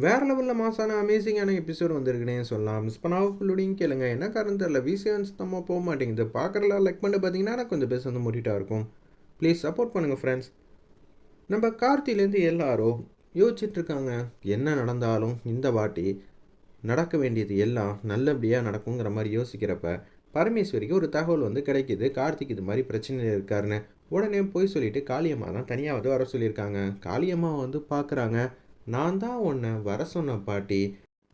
வேறு லெவலில் மாசான அமேசிங்கான எபிசோட் வந்திருக்குனே சொல்லலாம். மிஸ் பண்ணாமல் ஃபுல்லோடையும் கேளுங்க. என்ன காரணம் தெரியல, விசியான் சுத்தமாக போக மாட்டேங்குது. பார்க்குறலாம் லைக் பண்ணிட்டு பார்த்தீங்கன்னா எனக்கு கொஞ்சம் பேச வந்து மூட்டிகிட்டா இருக்கும். ப்ளீஸ் சப்போர்ட் பண்ணுங்கள் ஃப்ரெண்ட்ஸ். நம்ம கார்த்திலேருந்து எல்லாரும் யோசிச்சுட்ருக்காங்க, என்ன நடந்தாலும் இந்த வாட்டி நடக்க வேண்டியது எல்லாம் நல்லபடியாக நடக்குங்கிற மாதிரி யோசிக்கிறப்ப பரமேஸ்வரிக்கு ஒரு தகவல் வந்து கிடைக்கிது, கார்த்திக் இது மாதிரி பிரச்சனையில் இருக்காருன்னு. உடனே போய் சொல்லிவிட்டு காளியம்மா தான் தனியாக வந்து வர சொல்லியிருக்காங்க. காளியம்மா வந்து பார்க்குறாங்க, நான் தான் உன்னை வர சொன்ன பாட்டி,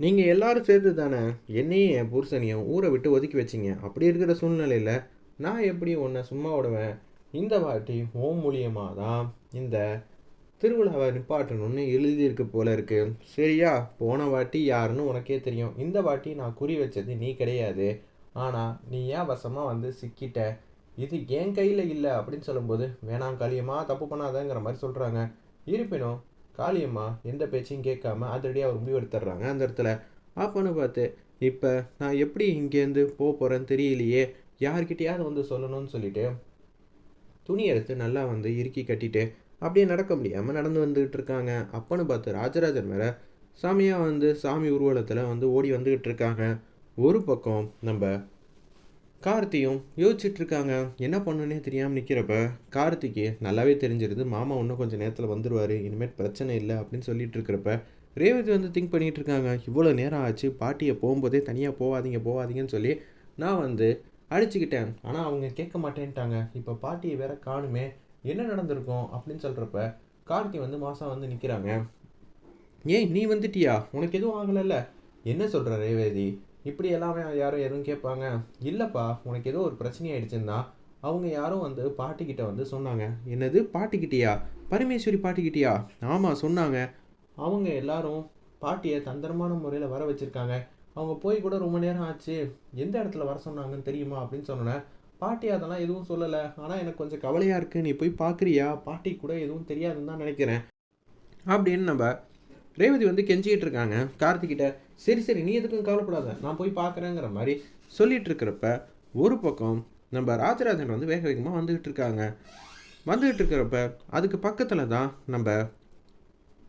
நீங்கள் எல்லாரும் சேர்த்து தானே என்னையும் என் புருஷனையும் ஊரை விட்டு ஒதுக்கி வச்சிங்க. அப்படி இருக்கிற சூழ்நிலையில் நான் எப்படி உன்னை சும்மா விடுவேன்? இந்த வாட்டி ஓம் மூலியமாக தான் இந்த திருவிழாவை நிப்பாட்டணும்னு எழுதியிருக்கு போல இருக்கு. சரியா? போன வாட்டி யாருன்னு உனக்கே தெரியும். இந்த வாட்டி நான் குறி வச்சது நீ கிடையாது. ஆனால் நீ ஏன் வசமாக வந்து சிக்கிட்ட? இது என் கையில் இல்லை அப்படின்னு சொல்லும்போது, வேணாம் காளியம்மா தப்பு பண்ணாதங்கிற மாதிரி சொல்கிறாங்க. இருப்பினும் காளியம்மா எந்த பேச்சையும் கேட்காம அதிரடியாக ஒரு முடிவு எடுத்துடுறாங்க அந்த இடத்துல. அப்போன்னு பார்த்து, இப்போ நான் எப்படி இங்கேருந்து போக போகிறேன்னு தெரியலையே, யார்கிட்டையாவது வந்து சொல்லணும்னு சொல்லிட்டு துணி எடுத்து நல்லா வந்து இறுக்கி கட்டிட்டு அப்படியே நடக்க முடியாமல் நடந்து வந்துக்கிட்டு இருக்காங்க. அப்போன்னு பார்த்து ராஜராஜன் மேலே சாமியாக வந்து சாமி ஊர்வலத்தில் வந்து ஓடி வந்துக்கிட்டு இருக்காங்க. ஒரு பக்கம் நம்ம கார்த்தியும் யோசிச்சுட்ருக்காங்க, என்ன பண்ணுன்னே தெரியாமல் நிற்கிறப்ப கார்த்திக்கு நல்லாவே தெரிஞ்சிருது, மாமா இன்னும் கொஞ்சம் நேரத்தில் வந்துடுவார், இனிமேல் பிரச்சனை இல்லை அப்படின்னு சொல்லிட்டு இருக்கிறப்ப ரேவதி வந்து திங்க் பண்ணிகிட்டு இருக்காங்க, இவ்வளோ நேரம் ஆச்சு, பாட்டியை போகும்போதே தனியாக போகாதீங்க போகாதீங்கன்னு சொல்லி நான் வந்து அடிச்சுக்கிட்டேன், ஆனால் அவங்க கேட்க மாட்டேன்ட்டாங்க, இப்போ பாட்டியை வேற காணுமே, என்ன நடந்திருக்கும் அப்படின்னு சொல்கிறப்ப கார்த்தி வந்து மாதம் வந்து நிற்கிறாங்க. ஏய் நீ வந்துட்டியா, உனக்கு எதுவும் ஆகலைல்ல? என்ன சொல்கிற ரேவதி, இப்படி எல்லாமே யாரும் எதுவும் கேட்பாங்க? இல்லைப்பா, உனக்கு ஏதோ ஒரு பிரச்சனை ஆயிடுச்சுன்னா அவங்க யாரும் வந்து பாட்டிக்கிட்ட வந்து சொன்னாங்க. என்னது பாட்டிக்கிட்டியா? பரமேஸ்வரி பாட்டிக்கிட்டியா? ஆமாம் சொன்னாங்க. அவங்க எல்லாரும் பாட்டியை தந்திரமான முறையில் வர வச்சுருக்காங்க. அவங்க போய் கூட ரொம்ப நேரம் ஆச்சு, எந்த இடத்துல வர சொன்னாங்கன்னு தெரியுமா அப்படின்னு சொன்னேன். பாட்டி அதெல்லாம் எதுவும் சொல்லலை, ஆனால் எனக்கு கொஞ்சம் கவலையாக இருக்குது, நீ போய் பார்க்குறியா? பாட்டி கூட எதுவும் தெரியாதுன்னு தான் நினைக்கிறேன் அப்படின்னு நம்ம ரேவதி வந்து கெஞ்சிக்கிட்டு இருக்காங்க கார்த்திகிட்ட. சரி சரி நீ எதுக்கும் கவலைப்படாத, நான் போய் பார்க்குறேங்கிற மாதிரி சொல்லிட்டு இருக்கிறப்ப ஒரு பக்கம் நம்ம ராஜராஜன் வந்து வேக வேகமாக வந்துக்கிட்டு இருக்காங்க. வந்துக்கிட்டு இருக்கிறப்ப அதுக்கு பக்கத்தில் தான் நம்ம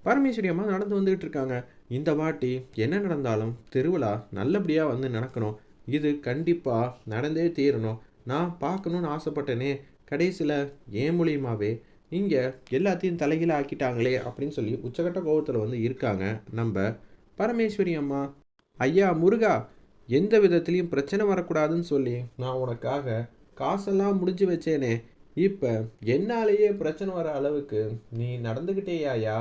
பரமேஸ்வரி அம்மா நடந்து வந்துக்கிட்டு இருக்காங்க. இந்த வாட்டி என்ன நடந்தாலும் திருவிழா நல்லபடியாக வந்து நடக்கணும், இது கண்டிப்பாக நடந்தே தீரணும், நான் பார்க்கணுன்னு ஆசைப்பட்டேனே, கடைசியில் ஏன் மூலியமாகவே இங்கே எல்லாத்தையும் தலைகீழ ஆக்கிட்டாங்களே அப்படின்னு சொல்லி உச்சகட்ட கோபத்தில் வந்து இருக்காங்க நம்ம பரமேஸ்வரி அம்மா. ஐயா முருகா, எந்த விதத்துலேயும் பிரச்சனை வரக்கூடாதுன்னு சொல்லி நான் உனக்காக காசெல்லாம் முடிஞ்சு வச்சேனே, இப்போ என்னாலேயே பிரச்சனை வர அளவுக்கு நீ நடந்துக்கிட்டேயாயா?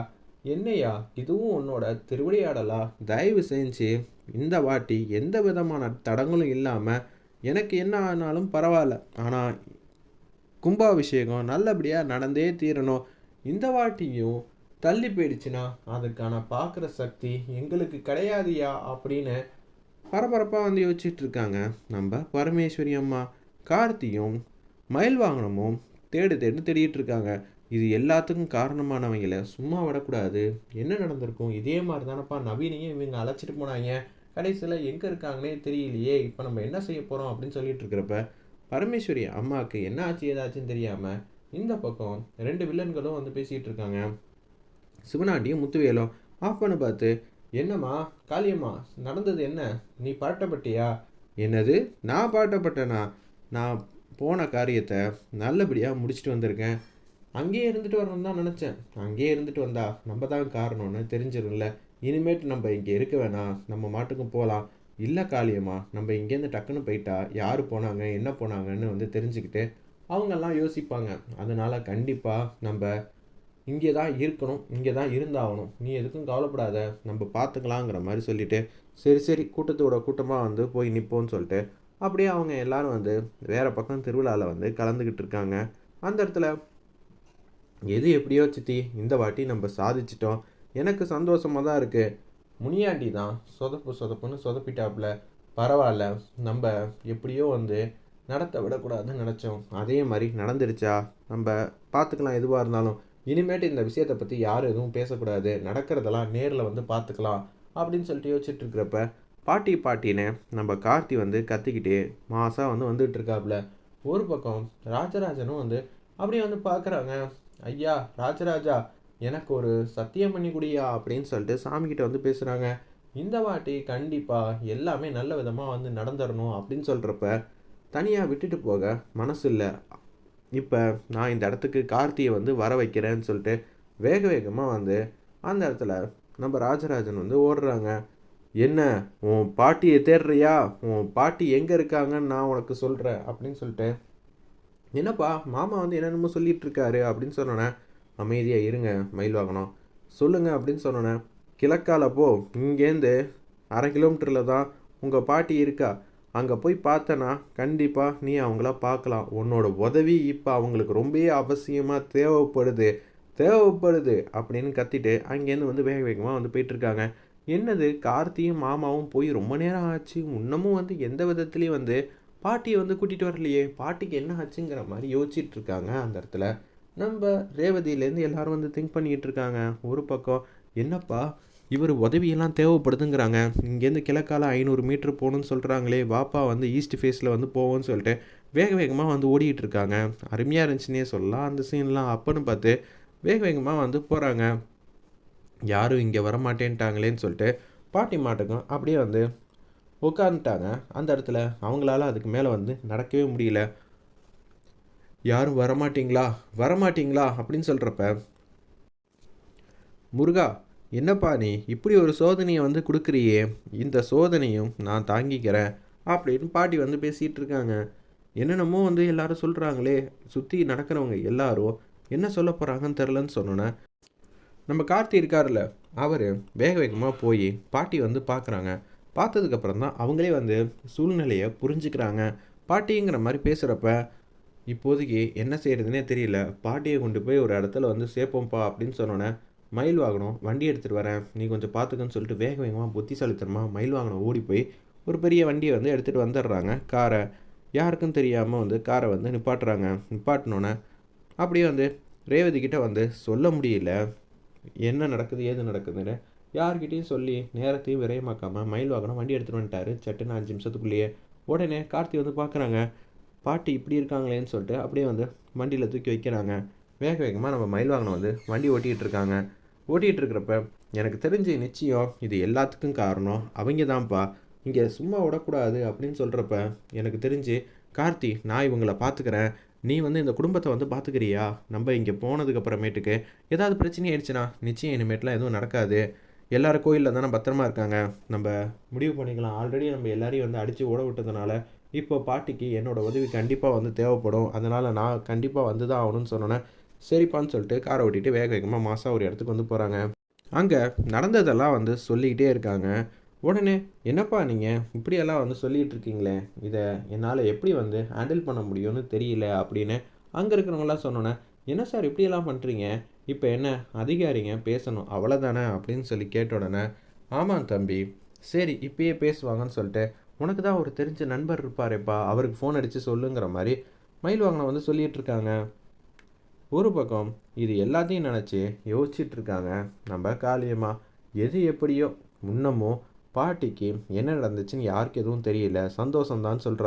என்னையா இதுவும் உன்னோட திருவிளையாடலா? தயவு செஞ்சு இந்த வாட்டி எந்த விதமான தடங்களும் இல்லாமல் எனக்கு என்ன ஆனாலும் பரவாயில்ல, ஆனால் கும்பாபிஷேகம் நல்லபடியாக நடந்தே தீரணும், இந்த வாட்டியும் தள்ளி போயிடுச்சுன்னா அதுக்கான பார்க்குற சக்தி எங்களுக்கு கிடையாதுயா அப்படின்னு பரபரப்பாக வந்து யோசிச்சுட்டு இருக்காங்க நம்ம பரமேஸ்வரி அம்மா. கார்த்தியும் மயில் வாகனமும் தேடிட்டு இருக்காங்க. இது எல்லாத்துக்கும் காரணமானவங்கள சும்மா விடக்கூடாது, என்ன நடந்திருக்கும், இதே மாதிரி தானப்பா நவீனையும் இவங்க அழைச்சிட்டு போனாங்க, கடைசியில் எங்கே இருக்காங்கன்னே தெரியலையே, இப்போ நம்ம என்ன செய்ய போகிறோம் அப்படின்னு சொல்லிட்டு இருக்கிறப்ப பரமேஸ்வரி அம்மாவுக்கு என்ன ஆச்சு ஏதாச்சுன்னு தெரியாமல் இந்த பக்கம் ரெண்டு வில்லன்களும் வந்து பேசிகிட்டு இருக்காங்க, சிவனாண்டியும் முத்துவேலும். ஆஃப் பண்ண பார்த்து, என்னம்மா காளியம்மா நடந்தது என்ன, நீ பாட்டப்பட்டியா? என்னது நான் பாட்டப்பட்டேனா? நான் போன காரியத்தை நல்லபடியாக முடிச்சுட்டு வந்திருக்கேன், அங்கேயே இருந்துட்டு வரணும்னு தான் நினச்சேன், அங்கேயே இருந்துட்டு வந்தா நம்ம தான் காரணம்னு தெரிஞ்சிடும்ல, இனிமேட்டு நம்ம இங்கே இருக்க வேணாம், நம்ம மாட்டுக்கும் போகலாம். இல்லை காளியம்மா, நம்ம இங்கேருந்து டக்குன்னு போயிட்டா யார் போனாங்க என்ன போனாங்கன்னு வந்து தெரிஞ்சுக்கிட்டு அவங்கெல்லாம் யோசிப்பாங்க, அதனால் கண்டிப்பாக நம்ம இங்கே தான் இருக்கணும், இங்கே தான் இருந்தாகணும், நீ எதுக்கும் கவலைப்படாத, நம்ம பார்த்துக்கலாங்கிற மாதிரி சொல்லிவிட்டு சரி சரி கூட்டத்தோட கூட்டமாக வந்து போய் நிற்போன்னு சொல்லிட்டு அப்படியே அவங்க எல்லாரும் வந்து வேறு பக்கம் திருவிழாவில் வந்து கலந்துக்கிட்டு இருக்காங்க. அந்த இடத்துல எது எப்படியோ சித்தி, இந்த வாட்டி நம்ம சாதிச்சிட்டோம், எனக்கு சந்தோஷமாக தான் இருக்குது, முனியாண்டி தான் சொதப்புன்னு சொதப்பிட்டாப்புல, பரவாயில்ல, நம்ம எப்படியோ வந்து நடத்த விடக்கூடாதுன்னு நினச்சோம், அதே மாதிரி நடந்துருச்சா, நம்ம பார்த்துக்கலாம், எதுவாக இருந்தாலும் இனிமேட்டு இந்த விஷயத்தை பற்றி யாரும் எதுவும் பேசக்கூடாது, நடக்கிறதெல்லாம் நேரில் வந்து பார்த்துக்கலாம் அப்படின்னு சொல்லிட்டு யோசிச்சுட்டு இருக்கிறப்ப பாட்டின்னு நம்ம கார்த்தி வந்து கத்திக்கிட்டே மாசாக வந்து வந்துட்டு இருக்காப்புல. ஒரு பக்கம் ராஜராஜனும் வந்து அப்படியே வந்து பார்க்குறாங்க, ஐயா ராஜராஜா, எனக்கு ஒரு சத்தியம் பண்ணி குடியா அப்படின்னு சொல்லிட்டு சாமிக்கிட்ட வந்து பேசுகிறாங்க. இந்த வாட்டி கண்டிப்பாக எல்லாமே நல்ல விதமாக வந்து நடந்துடணும் அப்படின்னு சொல்கிறப்ப தனியாக விட்டுட்டு போக மனசு இல்லை. இப்போ நான் இந்த இடத்துக்கு கார்த்தியை வந்து வர வைக்கிறேன்னு சொல்லிட்டு வேக வேகமாக வந்து அந்த இடத்துல நம்ம ராஜராஜன் வந்து ஓடுறாங்க. என்ன, உன் பாட்டியை தேடுறியா? உன் பாட்டி எங்கே இருக்காங்கன்னு நான் உனக்கு சொல்கிறேன் அப்படின்னு சொல்லிட்டு, என்னப்பா மாமா வந்து என்னென்னமோ சொல்லிட்டு இருக்காரு அப்படின்னு சொன்னோன்னே, அமைதியாக இருங்க மயில் வாகனம், சொல்லுங்க அப்படின்னு சொன்னோன்னே, கிழக்கால போ, இங்கேருந்து 1/2 கிலோமீட்டரில் தான் உங்கள் பாட்டி இருக்கா, அங்கே போய் பார்த்தனா கண்டிப்பாக நீ அவங்கள பார்க்கலாம். உன்னோட உதவி இப்போ அவங்களுக்கு ரொம்பவே அவசியமாக தேவைப்படுது தேவைப்படுது அப்படின்னு கத்திட்டு அங்கேருந்து வந்து வேக வேகமாக வந்து போயிட்டுருக்காங்க. என்னது, கார்த்தியும் மாமாவும் போய் ரொம்ப நேரம் ஆச்சு, இன்னமும் வந்து எந்த விதத்துலேயும் வந்து பாட்டியை வந்து கூட்டிகிட்டு வரலையே, பாட்டிக்கு என்ன ஆச்சுங்கிற மாதிரி யோசிச்சுட்டு இருக்காங்க. அந்த இடத்துல நம்ம ரேவதியிலேருந்து எல்லாரும் வந்து திங்க் பண்ணிக்கிட்டு இருக்காங்க. ஒரு பக்கம் என்னப்பா இவர் உதவியெல்லாம் தேவைப்படுதுங்கிறாங்க, இங்கேருந்து கிழக்கால 500 மீட்டர் போகணுன்னு சொல்கிறாங்களே, வாப்பா வந்து ஈஸ்ட் ஃபேஸில் வந்து போவோன்னு சொல்லிட்டு வேக வேகமாக வந்து ஓடிக்கிட்டு இருக்காங்க. அருமையாக இருந்துச்சுன்னே சொல்லலாம் அந்த சீன்லாம். அப்போன்னு பார்த்து வேக வேகமாக வந்து போகிறாங்க. யாரும் இங்கே வரமாட்டேன்ட்டாங்களேன்னு சொல்லிட்டு பாட்டி மாட்டுக்கும் அப்படியே வந்து உட்காந்துட்டாங்க. அந்த இடத்துல அவங்களால அதுக்கு மேலே வந்து நடக்கவே முடியல. யாரும் வரமாட்டிங்களா வரமாட்டிங்களா அப்படின்னு சொல்கிறப்ப, முருகா என்னப்பா நீ இப்படி ஒரு சோதனையை வந்து கொடுக்குறியே, இந்த சோதனையும் நான் தாங்கிக்கிறேன் அப்படின்னு பாட்டி வந்து பேசிகிட்டு இருக்காங்க. என்னென்னமோ வந்து எல்லாரும் சொல்கிறாங்களே, சுற்றி நடக்கிறவங்க எல்லாரும் என்ன சொல்ல போகிறாங்கன்னு தெரிலன்னு சொன்னோன்னே, நம்ம கார்த்தி இருக்கார்ல, அவர் வேக வேகமாக போய் பாட்டி வந்து பார்க்குறாங்க. பார்த்ததுக்கப்புறம் தான் அவங்களே வந்து சூழ்நிலையை புரிஞ்சுக்கிறாங்க. பாட்டிங்கிற மாதிரி பேசுகிறப்ப, இப்போதைக்கு என்ன செய்கிறதுனே தெரியல, பாட்டியை கொண்டு போய் ஒரு இடத்துல வந்து சேர்ப்போம்ப்பா அப்படின்னு சொன்னோன்னே, மயில் வாகனம் வண்டி எடுத்துகிட்டு வரேன், நீ கொஞ்சம் பார்த்துக்கன்னு சொல்லிட்டு வேக வேகமாக புத்திசாலித்தனமாக மயில் வாகனம் ஓடி போய் ஒரு பெரிய வண்டியை வந்து எடுத்துகிட்டு வந்துடுறாங்க. காரை யாருக்கும் தெரியாமல் வந்து காரை வந்து நிப்பாட்டுறாங்க. நிப்பாட்டினோன்னே அப்படியே வந்து ரேவதி கிட்ட வந்து சொல்ல முடியல என்ன நடக்குது ஏது நடக்குதுன்னு. யார்கிட்டையும் சொல்லி நேரத்தையும் விரயமாக்காமல் மயில் வாகனம் வண்டி எடுத்துகிட்டு வந்துட்டாரு சட்டுன்னு 5 நிமிஷத்துக்குள்ளேயே. உடனே கார்த்தி வந்து பார்க்குறாங்க, பாட்டி இப்படி இருக்காங்களேன்னு சொல்லிட்டு அப்படியே வந்து வண்டியில் தூக்கி வைக்கிறாங்க. வேக வேகமாக நம்ம மயில் வாகனம் வந்து வண்டி ஓட்டிகிட்டு இருக்காங்க. ஓட்டிகிட்டு இருக்கிறப்ப, எனக்கு தெரிஞ்சு நிச்சயம் இது எல்லாத்துக்கும் காரணம் அவங்க தான்ப்பா, இங்கே சும்மா விடக்கூடாது அப்படின்னு சொல்கிறப்ப, எனக்கு தெரிஞ்சு கார்த்தி நான் இவங்களை பார்த்துக்கிறேன், நீ வந்து இந்த குடும்பத்தை வந்து பார்த்துக்கிறியா, நம்ம இங்கே போனதுக்கப்புறமேட்டுக்கு ஏதாவது பிரச்சனை ஆயிடுச்சுன்னா நிச்சயம் இனிமேட்லாம் எதுவும் நடக்காது, எல்லோரும் கோயிலில் தானே பத்திரமா இருக்காங்க, நம்ம முடிவு பண்ணிக்கலாம். ஆல்ரெடி நம்ம எல்லாரையும் வந்து அடித்து ஓட விட்டதுனால இப்போ பாட்டிக்கு என்னோடய உதவி கண்டிப்பாக வந்து தேவைப்படும், அதனால் நான் கண்டிப்பாக வந்து தான் ஆகணும்னு சொன்னோன்னே, சரிப்பான்னு சொல்லிட்டு காரை ஓட்டிகிட்டு வேக வேகமாக மாதம் ஒரு இடத்துக்கு வந்து போகிறாங்க. அங்கே நடந்ததெல்லாம் வந்து சொல்லிக்கிட்டே இருக்காங்க. உடனே என்னப்பா நீங்கள் இப்படியெல்லாம் வந்து சொல்லிகிட்டு இருக்கீங்களே, இதை என்னால் எப்படி வந்து ஹேண்டில் பண்ண முடியும்னு தெரியல அப்படின்னு அங்கே இருக்கிறவங்களாம் சொன்னோன்னே, என்ன சார் இப்படியெல்லாம் பண்ணுறீங்க, இப்போ என்ன அதிகாரிங்க பேசணும் அவ்வளோதானே அப்படின்னு சொல்லி கேட்ட உடனே, ஆமாம் தம்பி, சரி இப்பயே பேசுவாங்கன்னு சொல்லிட்டு, உனக்கு தான் ஒரு தெரிஞ்ச நண்பர் இருப்பாரேப்பா, அவருக்கு ஃபோன் அடித்து சொல்லுங்கிற மாதிரி மயில் வாகனம் வந்து சொல்லிகிட்டு இருக்காங்க. ஒரு பக்கம் இது எல்லாத்தையும் நினச்சி யோசிச்சுட்டு இருக்காங்க நம்ம காளியம்மா. எது எப்படியோ முன்னமும் பாட்டிக்கு என்ன நடந்துச்சுன்னு யாருக்கு எதுவும் தெரியல, சந்தோஷம்தான் சொல்கிறாங்க.